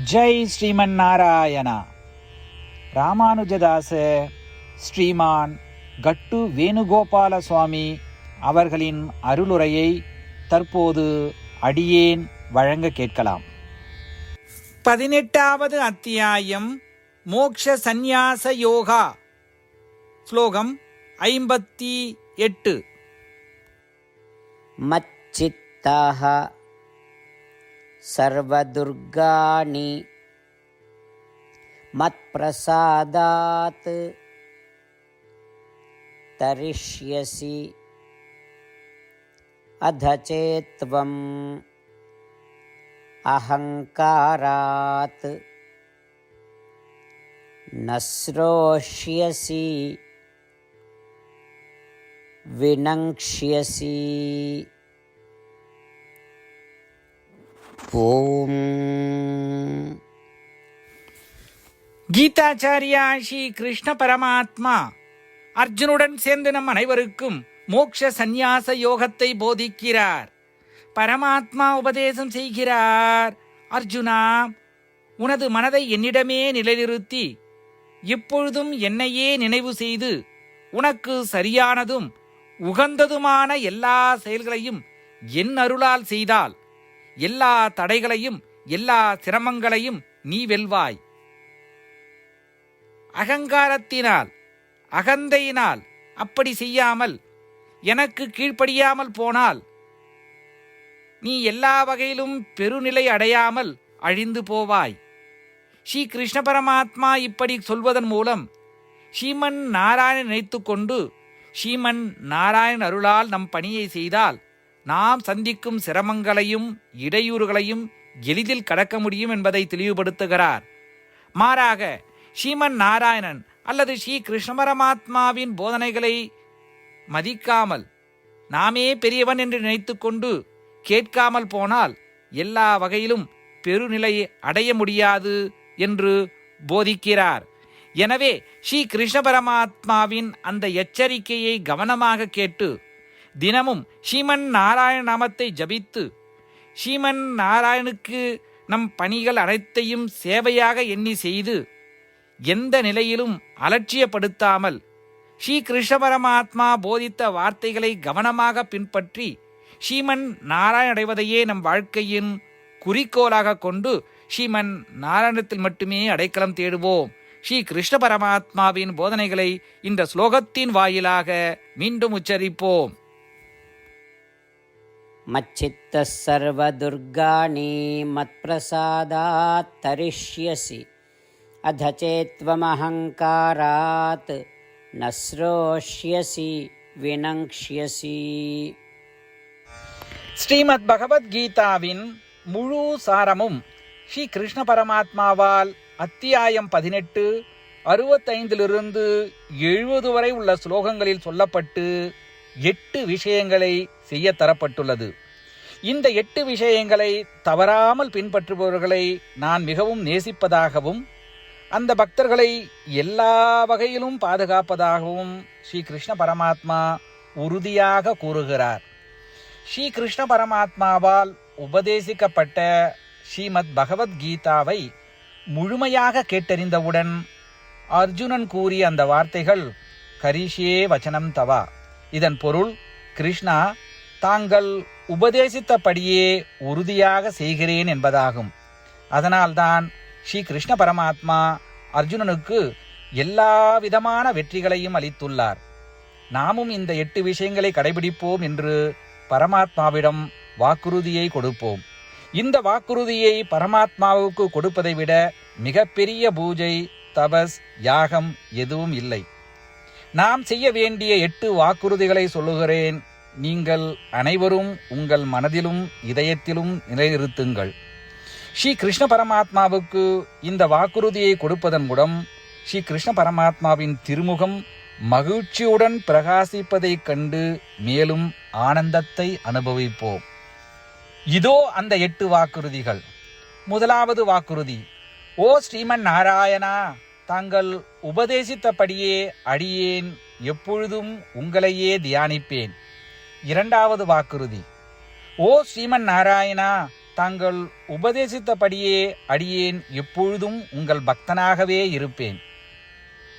ஜெய் ஸ்ரீமன் நாராயணா. ராமானுஜதாச ஸ்ரீமான் கட்டு வேணுகோபால சுவாமி அவர்களின் அருளுரையை தற்போது அடியேன் வழங்க கேட்கலாம். 18வது அத்தியாயம் மோக்ஷ சந்நியாச யோகா. ஸ்லோகம் 58. மச்சித்தாஹ சர்வதுர்காணி மத்ப்ரசாதாத் தரிஷ்யசி அதசேத்வம் அஹங்காராத் நஸ்ரோஷ்யசி வினங்க்ஷ்யசி. ஓம். கீதாச்சாரியா ஸ்ரீ கிருஷ்ண பரமாத்மா அர்ஜுனுடன் சேர்ந்து நம் அனைவருக்கும் மோக்ஷ சந்நியாச யோகத்தை போதிக்கிறார். பரமாத்மா உபதேசம் செய்கிறார். அர்ஜுனா, உனது மனதை என்னிடமே நிலைநிறுத்தி எப்பொழுதும் என்னையே நினைவு செய்து உனக்கு சரியானதும் உகந்ததுமான எல்லா செயல்களையும் என் அருளால் செய்தால் எல்லா தடைகளையும் எல்லா சிரமங்களையும் நீ வெல்வாய். அகங்காரத்தினால் அகந்தையினால் அப்படி செய்யாமல் எனக்கு கீழ்ப்படியாமல் போனால் நீ எல்லா வகையிலும் பெருநிலை அடையாமல் அழிந்து போவாய். ஸ்ரீ கிருஷ்ண பரமாத்மா இப்படி சொல்வதன் மூலம் ஸ்ரீமன் நாராயணன் நினைத்து கொண்டு ஸ்ரீமன் நாராயணன் அருளால் நம் பணியை செய்தால் நாம் சந்திக்கும் சிரமங்களையும் இடையூறுகளையும் எளிதில் கடக்க முடியும் என்பதை தெளிவுபடுத்துகிறார். மாறாக ஸ்ரீமன் நாராயணன் அல்லது ஸ்ரீ கிருஷ்ண பரமாத்மாவின் போதனைகளை மதிக்காமல் நாமே பெரியவன் என்று நினைத்து கொண்டு கேட்காமல் போனால் எல்லா வகையிலும் பெருநிலை அடைய முடியாது என்று போதிக்கிறார். எனவே ஸ்ரீ கிருஷ்ண பரமாத்மாவின் அந்த எச்சரிக்கையை கவனமாக கேட்டு தினமும் ஸ்ரீமன் நாராயண நாமத்தை ஜபித்து ஸ்ரீமன் நாராயணுக்கு நம் பணிகள் அனைத்தையும் சேவையாக எண்ணி செய்து எந்த நிலையிலும் அலட்சியப்படுத்தாமல் ஸ்ரீ கிருஷ்ண பரமாத்மா போதித்த வார்த்தைகளை கவனமாக பின்பற்றி ஸ்ரீமன் நாராயண அடைவதையே நம் வாழ்க்கையின் குறிக்கோளாக கொண்டு ஸ்ரீமன் நாராயணத்தில் மட்டுமே அடைக்கலம் தேடுவோம். ஸ்ரீ கிருஷ்ண பரமாத்மாவின் போதனைகளை இந்த ஸ்லோகத்தின் வாயிலாக மீண்டும் உச்சரிப்போம். மச்சித்தः சர்வதுர்காணி மத்ப்ரசாதாத் தரிஷ்யசி அதசேத்வமஹங்காராத் நஸ்ரோஷ்யசி வினங்க்ஷ்யசி. ஸ்ரீமத் பகவத்கீதாவின் முழு சாரமும் ஸ்ரீ கிருஷ்ண பரமாத்மாவால் அத்தியாயம் 18 65 70 வரை உள்ள ஸ்லோகங்களில் சொல்லப்பட்டு 8 விஷயங்களை செய்ய தரப்பட்டுள்ளது. இந்த 8 விஷயங்களை தவறாமல் பின்பற்றுபவர்களை நான் மிகவும் நேசிப்பதாகவும் அந்த பக்தர்களை எல்லா வகையிலும் பாதுகாப்பதாகவும் ஸ்ரீ கிருஷ்ண பரமாத்மா உறுதியாக கூறுகிறார். ஸ்ரீ கிருஷ்ண பரமாத்மாவால் உபதேசிக்கப்பட்ட ஸ்ரீமத் பகவத்கீதாவை முழுமையாக கேட்டறிந்தவுடன் அர்ஜுனன் கூறிய அந்த வார்த்தைகள் கரிஷ்யே வச்சனம் தவா. இதன் பொருள், கிருஷ்ணா, தாங்கள் உபதேசித்தபடியே உறுதியாக செய்கிறேன் என்பதாகும். அதனால்தான் ஸ்ரீ கிருஷ்ண பரமாத்மா அர்ஜுனனுக்கு எல்லா விதமான வெற்றிகளையும் அளித்துள்ளார். நாமும் இந்த 8 விஷயங்களை கடைபிடிப்போம் என்று பரமாத்மாவிடம் வாக்குறுதியை கொடுப்போம். இந்த வாக்குறுதியை பரமாத்மாவுக்கு கொடுப்பதை விட மிகப்பெரிய பூஜை, தபஸ், யாகம் எதுவும் இல்லை. நாம் செய்ய வேண்டிய 8 வாக்குறுதிகளை சொல்லுகிறேன். நீங்கள் அனைவரும் உங்கள் மனதிலும் இதயத்திலும் நிலைநிறுத்துங்கள். ஸ்ரீ கிருஷ்ண பரமாத்மாவுக்கு இந்த வாக்குறுதியை கொடுப்பதன் மூலம் ஸ்ரீ கிருஷ்ண பரமாத்மாவின் திருமுகம் மகிழ்ச்சியுடன் பிரகாசிப்பதைக் கண்டு மேலும் ஆனந்தத்தை அனுபவிப்போம். இதோ அந்த 8 வாக்குறுதிகள். முதலாவது வாக்குறுதி: ஓ ஸ்ரீமன் நாராயணா, தாங்கள் உபதேசித்தபடியே அடியேன் எப்பொழுதும் உங்களையே தியானிப்பேன். இரண்டாவது வாக்குறுதி: ஓ ஸ்ரீமன் நாராயணா, தாங்கள் உபதேசித்தபடியே அடியேன் எப்பொழுதும் உங்கள் பக்தனாகவே இருப்பேன்.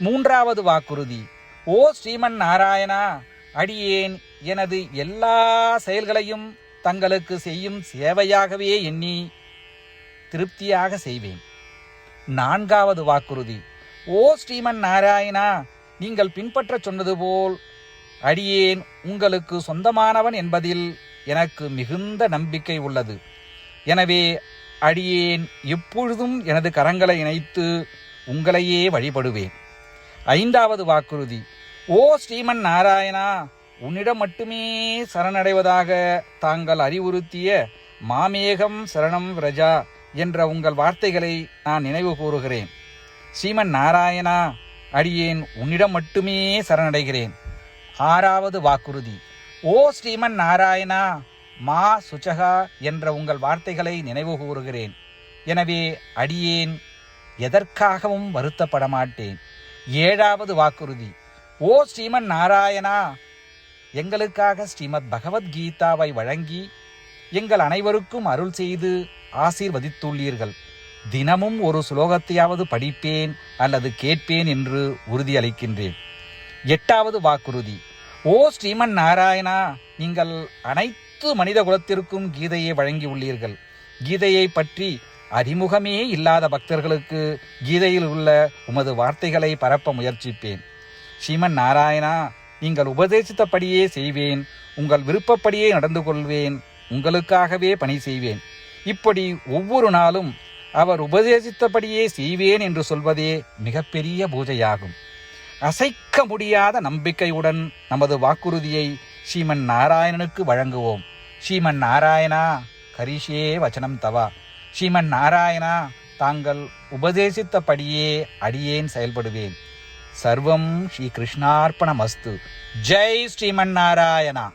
3வது வாக்குறுதி. ஓ ஸ்ரீமன் நாராயணா, அடியேன் எனது எல்லா செயல்களையும் தங்களுக்கு செய்யும் சேவையாகவே எண்ணி திருப்தியாக செய்வேன். 4வது வாக்குறுதி. ஓ ஸ்ரீமன் நாராயணா, நீங்கள் பின்பற்ற சொன்னது போல் அடியேன் உங்களுக்கு சொந்தமானவன் என்பதில் எனக்கு மிகுந்த நம்பிக்கை உள்ளது. எனவே அடியேன் எப்பொழுதும் எனது கரங்களை இணைத்து உங்களையே வழிபடுவேன். 5வது வாக்குறுதி. ஓ ஸ்ரீமன் நாராயணா, உன்னிடம் மட்டுமே சரணடைவதாக தாங்கள் அறிவுறுத்திய மாமேகம் சரணம் விரஜா என்ற உங்கள் வார்த்தைகளை நான் நினைவு கூறுகிறேன். ஸ்ரீமன் நாராயணா, அடியேன் உன்னிடம் மட்டுமே சரணடைகிறேன். 6வது வாக்குறுதி. ஓ ஸ்ரீமன் நாராயணா, மா சுச்சகா என்ற உங்கள் வார்த்தைகளை நினைவு கூறுகிறேன். எனவே அடியேன் எதற்காகவும் வருத்தப்பட மாட்டேன். 7வது வாக்குறுதி. ஓ ஸ்ரீமன் நாராயணா, எங்களுக்காக ஸ்ரீமத் பகவத்கீதாவை வழங்கி எங்கள் அனைவருக்கும் அருள் செய்து ஆசீர்வதித்துள்ளீர்கள். தினமும் ஒரு ஸ்லோகத்தையாவது படிப்பேன் அல்லது கேட்பேன் என்று உறுதியளிக்கின்றேன். 8வது வாக்குறுதி. ஓ ஸ்ரீமன் நாராயணா, நீங்கள் அனைத்து மனித குலத்திற்கும் கீதையை வழங்கியுள்ளீர்கள். கீதையை பற்றி அறிமுகமே இல்லாத பக்தர்களுக்கு கீதையில் உள்ள உமது வார்த்தைகளை பரப்ப முயற்சிப்பேன். ஸ்ரீமன் நாராயணா, நீங்கள் உபதேசித்தபடியே செய்வேன். உங்கள் விருப்பப்படியே நடந்து கொள்வேன். உங்களுக்காகவே பணி செய்வேன். இப்படி ஒவ்வொரு நாளும் அவர் உபதேசித்தபடியே செய்வேன் என்று சொல்வதே மிகப்பெரிய பூஜையாகும். அசைக்க முடியாத நம்பிக்கையுடன் நமது வாக்குறுதியை ஸ்ரீமன் நாராயணனுக்கு வழங்குவோம். ஸ்ரீமன் நாராயணா, கரிஷே வச்சனம் தவா. ஸ்ரீமன் நாராயணா, தாங்கள் உபதேசித்தபடியே அடியேன் செயல்படுவேன். சர்வம் ஸ்ரீ கிருஷ்ணார்ப்பணமஸ்து. ஜெய் ஸ்ரீமன் நாராயணா.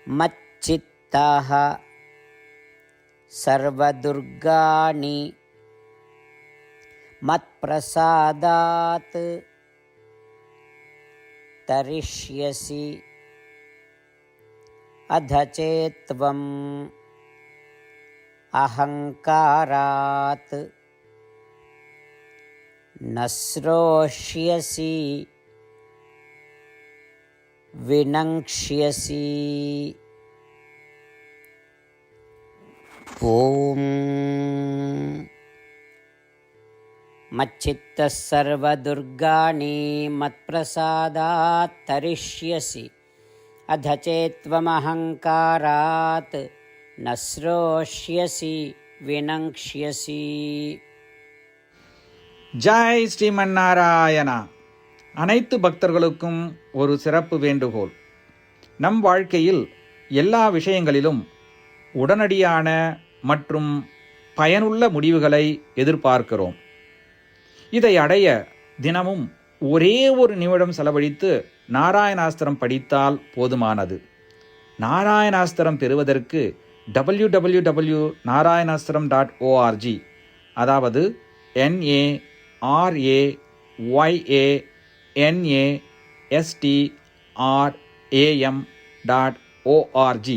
மச்சித்தாஹ சர்வதுர்காணி மத்பிரசாதாத் தரிஷ்யசி அதசேத்வம் அஹங்காராத் நஸ்ரோஷ்யசி வினங்க்ஷ்யசி. ஓம் மச்சித்தः சர்வதுர்காணி மத்பிரசாதாத் தரிஷ்யசி அதசேத்வமஹங்காராத் நஸ்ரோஷ்யசி வினங்க்ஷ்யசி. ஜெய் ஸ்ரீமன் நாராயணா. அனைத்து பக்தர்களுக்கும் ஒரு சிறப்பு வேண்டுகோள். நம் வாழ்க்கையில் எல்லா விஷயங்களிலும் உடனடியான மற்றும் பயனுள்ள முடிவுகளை எதிர்பார்க்கிறோம். இதை அடைய தினமும் ஒரே ஒரு நிமிடம் செலவழித்து நாராயணாஸ்திரம் படித்தால் போதுமானது. நாராயணாஸ்திரம் பெறுவதற்கு www.narayanaastram.org, அதாவது NARAYANASTRAM.org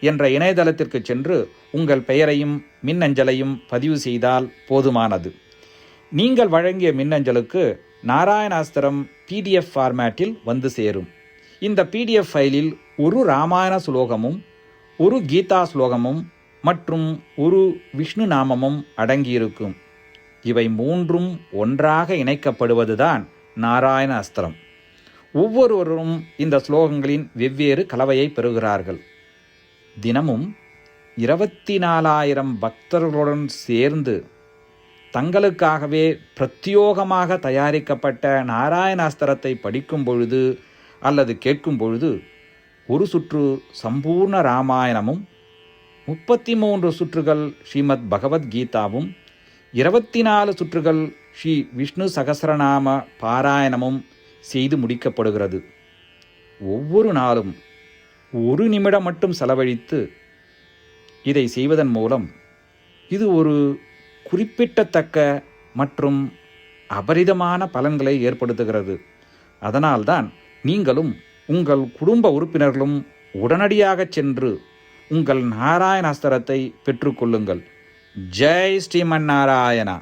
என்ற இணையதளத்திற்கு சென்று உங்கள் பெயரையும் மின்னஞ்சலையும் பதிவு செய்தால் போதுமானது. நீங்கள் வழங்கிய மின்னஞ்சலுக்கு நாராயணாஸ்திரம் PDF ஃபார்மேட்டில் வந்து சேரும். இந்த PDF ஃபைலில் ஒரு ராமாயண ஸ்லோகமும் ஒரு கீதா ஸ்லோகமும் மற்றும் ஒரு விஷ்ணு நாமமும் அடங்கியிருக்கும். இவை மூன்றும் ஒன்றாக இணைக்கப்படுவதுதான் நாராயண அஸ்திரம். ஒவ்வொருவரும் இந்த ஸ்லோகங்களின் வெவ்வேறு கலவையை பெறுகிறார்கள். தினமும் 24,000 பக்தர்களுடன் சேர்ந்து தங்களுக்காகவே பிரத்யோகமாக தயாரிக்கப்பட்ட நாராயணாஸ்திரத்தை படிக்கும் பொழுது அல்லது கேட்கும் பொழுது ஒரு சுற்று சம்பூர்ண ராமாயணமும் 33 சுற்றுகள் ஸ்ரீமத் பகவத்கீதாவும் 24 சுற்றுகள் ஸ்ரீ விஷ்ணு சகஸ்ரநாம பாராயணமும் செய்து முடிக்கப்படுகிறது. ஒவ்வொரு நாளும் ஒரு நிமிடம் மட்டும் செலவழித்து இதை செய்வதன் மூலம் இது ஒரு குறிப்பிடத்தக்க மற்றும் அபரிதமான பலன்களை ஏற்படுத்துகிறது. அதனால்தான் நீங்களும் உங்கள் குடும்ப உறுப்பினர்களும் உடனடியாக சென்று உங்கள் நாராயண அஸ்திரத்தை பெற்றுக்கொள்ளுங்கள். ஜெய் ஸ்ரீமன் நாராயணா.